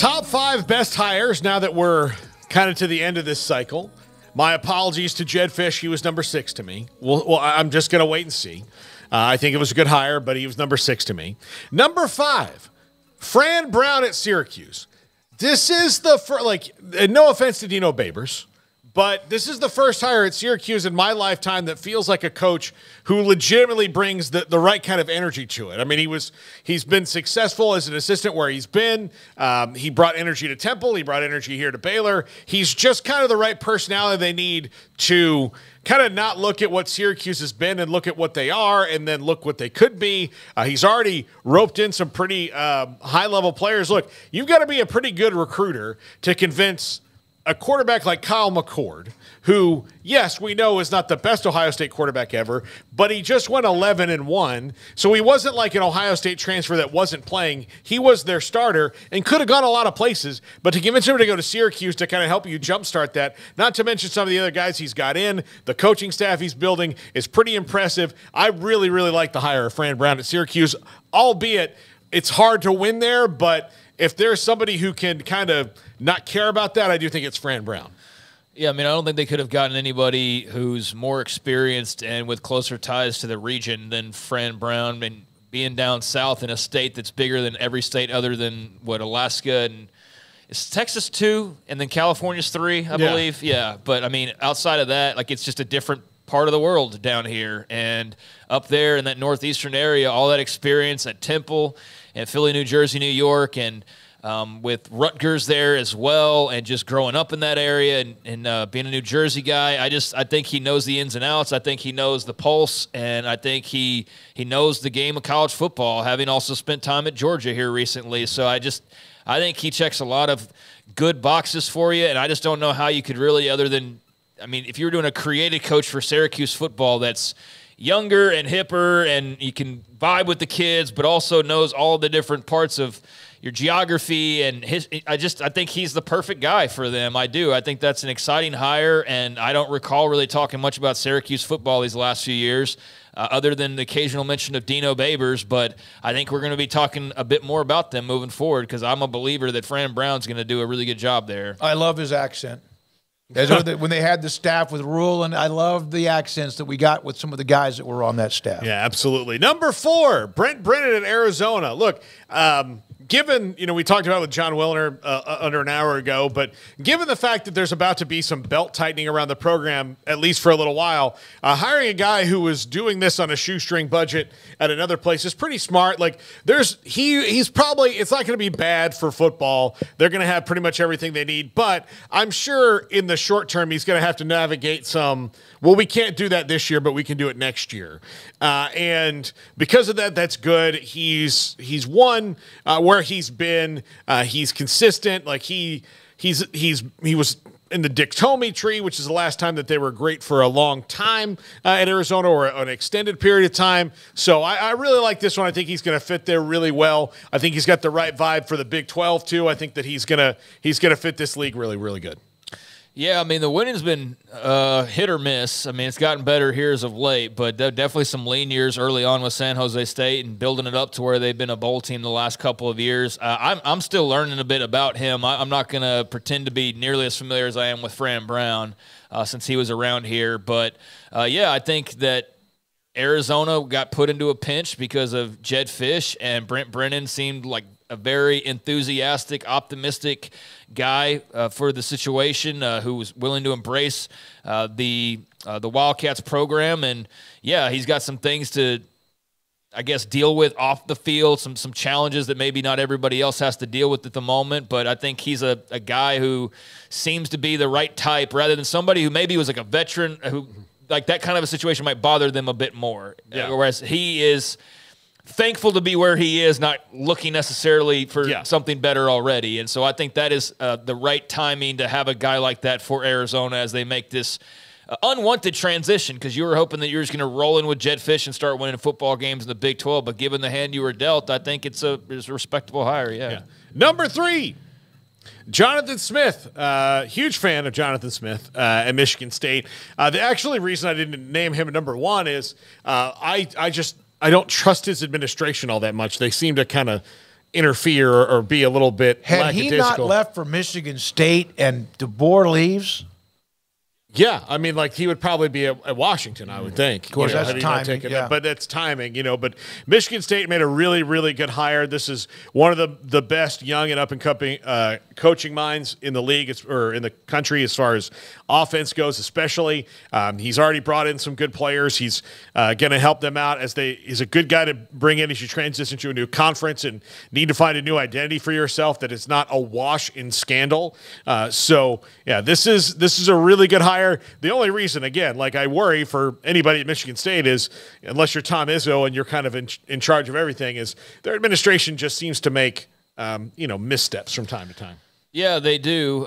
Top 5 best hires now that we're kind of to the end of this cycle. My apologies to Jed Fish. He was number 6 to me. Well, I'm just going to wait and see. I think it was a good hire, but he was number 6 to me. Number 5, Fran Brown at Syracuse. This is the first, no offense to Dino Babers, but this is the first hire at Syracuse in my lifetime that feels like a coach who legitimately brings the right kind of energy to it. I mean, he's been successful as an assistant where he's been. He brought energy to Temple. He brought energy here to Baylor. He's just kind of the right personality they need to kind of not look at what Syracuse has been and look at what they are and then look what they could be. He's already roped in some pretty high-level players. Look, you've got to be a pretty good recruiter to convince a quarterback like Kyle McCord, who, yes, we know is not the best Ohio State quarterback ever, but he just went 11-1. So he wasn't like an Ohio State transfer that wasn't playing. He was their starter and could have gone a lot of places, but to convince him to go to Syracuse to kind of help you jumpstart that, not to mention some of the other guys he's got in, the coaching staff he's building is pretty impressive. I really, really like the hire of Fran Brown at Syracuse, albeit it's hard to win there, but if there's somebody who can kind of not care about that, I do think it's Fran Brown. Yeah, I mean, I don't think they could have gotten anybody who's more experienced and with closer ties to the region than Fran Brown. And being down south in a state that's bigger than every state other than, Alaska and it's Texas 2 and then California's 3, I believe. Yeah, but, I mean, outside of that, it's just a different part of the world down here. And up there in that northeastern area, all that experience at Temple and Philly, New Jersey, New York, and with Rutgers there as well, and just growing up in that area and being a New Jersey guy, I think he knows the ins and outs. I think he knows the pulse, and I think he knows the game of college football, having also spent time at Georgia here recently. So I think he checks a lot of good boxes for you, and I just don't know how you could really, other than, I mean, if you were doing a creative coach for Syracuse football that's younger and hipper and you can vibe with the kids, but also knows all the different parts of your geography and I think he's the perfect guy for them. I do. I think that's an exciting hire, and I don't recall really talking much about Syracuse football these last few years, other than the occasional mention of Dino Babers, but I think we're going to be talking a bit more about them moving forward because I'm a believer that Fran Brown's going to do a really good job there. I love his accent. When they had the staff with Rule, and I loved the accents that we got with some of the guys that were on that staff. Yeah, absolutely. Number 4, Brent Brennan in Arizona. Look, given, we talked about it with John Wilner under an hour ago, but given the fact that there's about to be some belt tightening around the program, at least for a little while, hiring a guy who was doing this on a shoestring budget at another place is pretty smart. He's probably, it's not going to be bad for football. They're going to have pretty much everything they need, but I'm sure in the short term, he's going to have to navigate some, we can't do that this year, but we can do it next year. And because of that, that's good. He's won where he's been. He's consistent. He was in the Dick Tomey tree, which is the last time that they were great for a long time at Arizona, or an extended period of time. So I really like this one. I think he's going to fit there really well. I think he's got the right vibe for the Big 12 too. I think that he's gonna fit this league really, really good. Yeah, I mean, the winning's been hit or miss. I mean, it's gotten better here as of late, but definitely some lean years early on with San Jose State and building it up to where they've been a bowl team the last couple of years. I'm still learning a bit about him. I'm not going to pretend to be nearly as familiar as I am with Fran Brown since he was around here. But, I think that Arizona got put into a pinch because of Jed Fish, and Brent Brennan seemed like a very enthusiastic, optimistic guy for the situation, who was willing to embrace the Wildcats program. And, he's got some things to, I guess, deal with off the field, some challenges that maybe not everybody else has to deal with at the moment. But I think he's a guy who seems to be the right type rather than somebody who maybe was like a veteran who, like, that kind of a situation might bother them a bit more. Yeah. Whereas he is thankful to be where he is, not looking necessarily for something better already. And so I think that is the right timing to have a guy like that for Arizona as they make this unwanted transition, because you were hoping that you were just going to roll in with Jed Fish and start winning football games in the Big 12. But given the hand you were dealt, I think it's a respectable hire, yeah. Number 3, Johnathan Smith, huge fan of Johnathan Smith at Michigan State. The actually reason I didn't name him at number 1 is I don't trust his administration all that much. They seem to kind of interfere or be a little bit Had he not left for Michigan State and DeBoer leaves? Yeah, I mean, like he would probably be at Washington, I would think. Of course, that's timing. Yeah. But that's timing, But Michigan State made a really, really good hire. This is one of the best young and up and coming coaching minds in the league or in the country as far as offense goes, especially. He's already brought in some good players. He's going to help them out he's a good guy to bring in as you transition to a new conference and need to find a new identity for yourself that is not awash in scandal. So yeah, this is a really good hire. The only reason, again, like I worry for anybody at Michigan State is, unless you're Tom Izzo and you're kind of in charge of everything, is their administration just seems to make, missteps from time to time. Yeah, they do.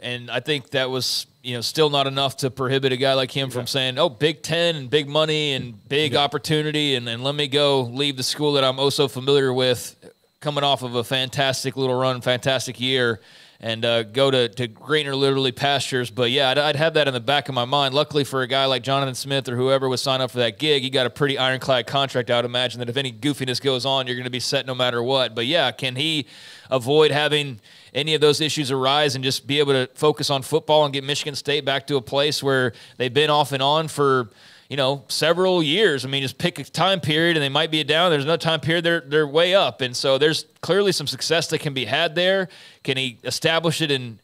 And I think that was, still not enough to prohibit a guy like him from saying, oh, Big Ten and big money and big opportunity and let me go leave the school that I'm oh so familiar with, coming off of a fantastic little run, fantastic year, and go to greener, literally pastures. But, yeah, I'd have that in the back of my mind. Luckily for a guy like Johnathan Smith or whoever was signed up for that gig, he got a pretty ironclad contract. I would imagine that if any goofiness goes on, you're going to be set no matter what. But, yeah, can he avoid having any of those issues arise and just be able to focus on football and get Michigan State back to a place where they've been off and on for – several years. I mean, just pick a time period and they might be down. There's another time period they're way up. And so there's clearly some success that can be had there. Can he establish it and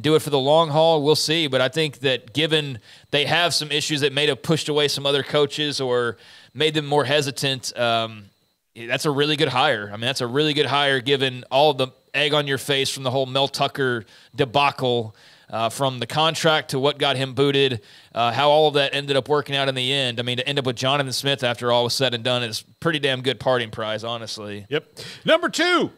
do it for the long haul? We'll see. But I think that given they have some issues that may have pushed away some other coaches or made them more hesitant, that's a really good hire. I mean, that's a really good hire given all the egg on your face from the whole Mel Tucker debacle, from the contract to what got him booted, how all of that ended up working out in the end. I mean, to end up with Johnathan Smith after all was said and done is pretty damn good parting prize, honestly. Yep. Number 2,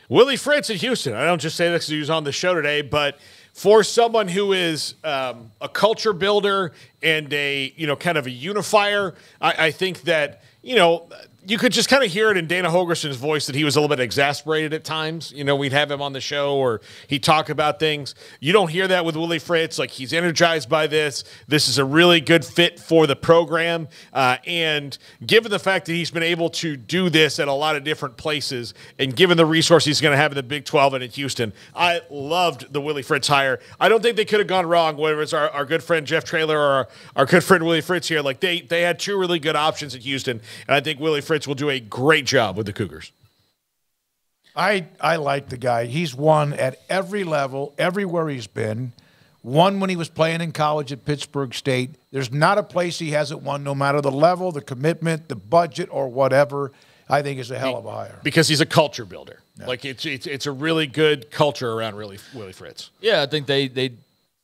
Willie Fritz at Houston. I don't just say this because he was on the show today, but for someone who is a culture builder and a kind of a unifier, I think that you could just kind of hear it in Dana Holgerson's voice that he was a little bit exasperated at times. We'd have him on the show or he'd talk about things. You don't hear that with Willie Fritz. Like, he's energized by this. This is a really good fit for the program. And given the fact that he's been able to do this at a lot of different places and given the resources he's going to have in the Big 12 and in Houston, I loved the Willie Fritz hire. I don't think they could have gone wrong, whether it's our good friend Jeff Traylor or our good friend Willie Fritz here. Like, they had 2 really good options at Houston, and I think Willie Fritz will do a great job with the Cougars. I like the guy. He's won at every level, everywhere he's been. Won when he was playing in college at Pittsburgh State. There's not a place he hasn't won, no matter the level, the commitment, the budget, or whatever. I think is a hell of a hire. Because he's a culture builder. Yeah. Like, it's a really good culture around Willie Fritz. Yeah, I think they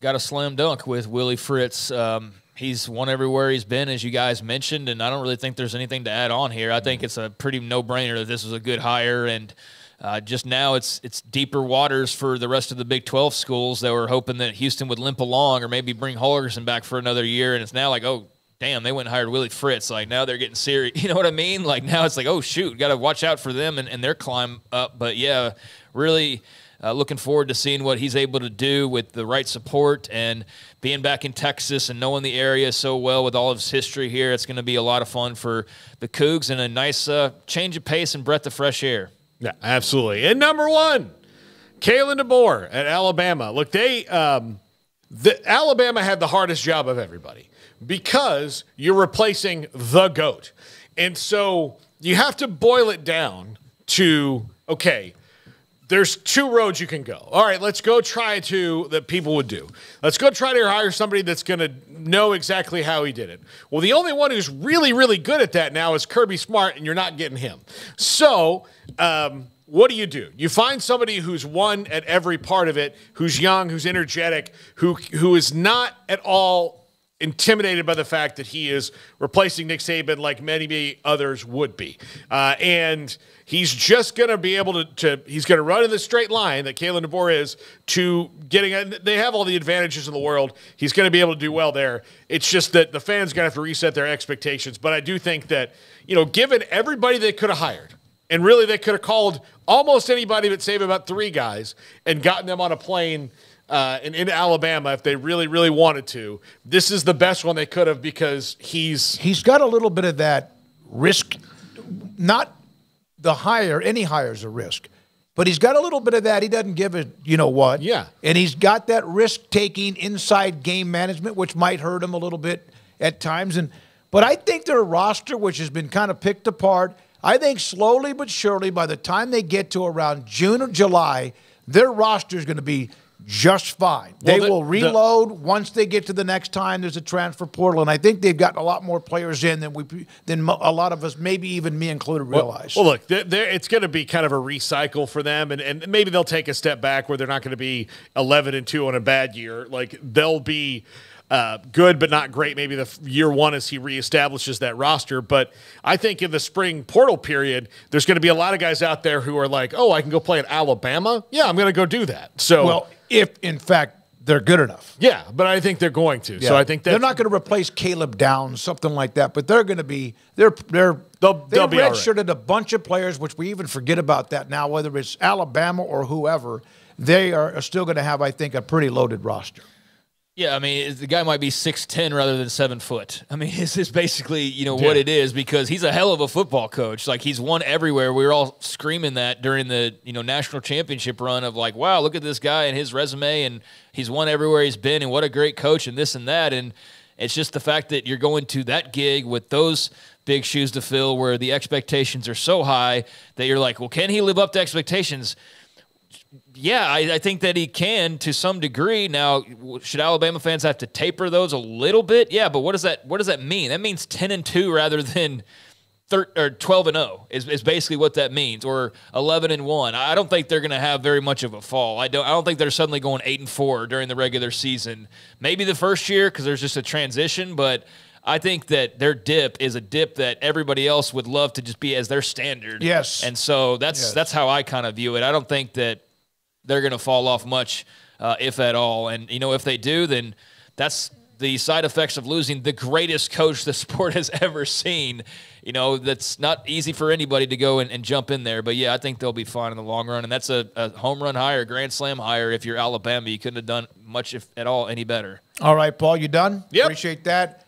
got a slam dunk with Willie Fritz. He's won everywhere he's been, as you guys mentioned, and I don't really think there's anything to add on here. I think it's a pretty no-brainer that this was a good hire, and just now it's deeper waters for the rest of the Big 12 schools that were hoping that Houston would limp along or maybe bring Holgerson back for another year, and it's now like, oh, damn, they went and hired Willie Fritz. Like, now they're getting serious. You know what I mean? Like, now it's like, oh, shoot, got to watch out for them and their climb up. But, yeah, really looking forward to seeing what he's able to do with the right support and being back in Texas and knowing the area so well with all of his history here. It's going to be a lot of fun for the Cougs and a nice change of pace and breath of fresh air. Yeah, absolutely. And number 1, Kalen DeBoer at Alabama. Look, Alabama had the hardest job of everybody because you're replacing the GOAT. And so you have to boil it down to, okay, there's 2 roads you can go. All right, let's go try that people would do. Let's go try to hire somebody that's going to know exactly how he did it. Well, the only one who's really, really good at that now is Kirby Smart, and you're not getting him. So what do? You find somebody who's won at every part of it, who's young, who's energetic, who is not at all intimidated by the fact that he is replacing Nick Saban like many others would be. And he's just going to be able he's going to run in the straight line that Kalen DeBoer is to getting – they have all the advantages in the world. He's going to be able to do well there. It's just that the fans are going to have to reset their expectations. But I do think that, given everybody they could have hired, and really they could have called almost anybody but save about 3 guys and gotten them on a plane and into Alabama if they really, really wanted to. This is the best one they could have because he's got a little bit of that risk, not any hire is a risk. But he's got a little bit of that. He doesn't give a you-know-what. Yeah. And he's got that risk-taking inside game management, which might hurt him a little bit at times. But I think their roster, which has been kind of picked apart, I think slowly but surely by the time they get to around June or July, their roster is going to be just fine. They will reload once they get to the next time there's a transfer portal, and I think they've gotten a lot more players in than a lot of us, maybe even me included, realize. Well, look, it's going to be kind of a recycle for them, and maybe they'll take a step back where they're not going to be 11-2 on a bad year. Like, they'll be good but not great maybe the year one as he reestablishes that roster. But I think in the spring portal period, there's going to be a lot of guys out there who are like, oh, I can go play at Alabama? Yeah, I'm going to go do that. So, well, if, in fact, they're good enough. Yeah, but I think they're going to. Yeah. So I think they're not going to replace Caleb Downs, something like that, but they're going to be they've be redshirted a bunch of players, which we even forget about that now, whether it's Alabama or whoever. They are still going to have, I think, a pretty loaded roster. Yeah, I mean, the guy might be 6'10" rather than 7 foot. I mean, this is basically, what it is, because he's a hell of a football coach. Like, he's won everywhere. We were all screaming that during the, national championship run of like, wow, look at this guy and his resume, and he's won everywhere he's been, and what a great coach, and this and that. And it's just the fact that you're going to that gig with those big shoes to fill where the expectations are so high that you're like, well, can he live up to expectations? Yeah, I think that he can to some degree. Now, should Alabama fans have to taper those a little bit? Yeah, but what does that mean? That means 10-2 rather than 12-0 is basically what that means, or 11-1. I don't think they're going to have very much of a fall. I don't think they're suddenly going 8-4 during the regular season. Maybe the first year because there's just a transition, but I think that their dip is a dip that everybody else would love to just be as their standard. Yes. And so that's how I kind of view it. I don't think that they're going to fall off much, if at all. And, if they do, then that's the side effects of losing the greatest coach the sport has ever seen. That's not easy for anybody to go and jump in there. But, yeah, I think they'll be fine in the long run. And that's a home run hire, grand slam hire. If you're Alabama, you couldn't have done much, if at all, any better. All right, Paul, you done? Yep. Appreciate that.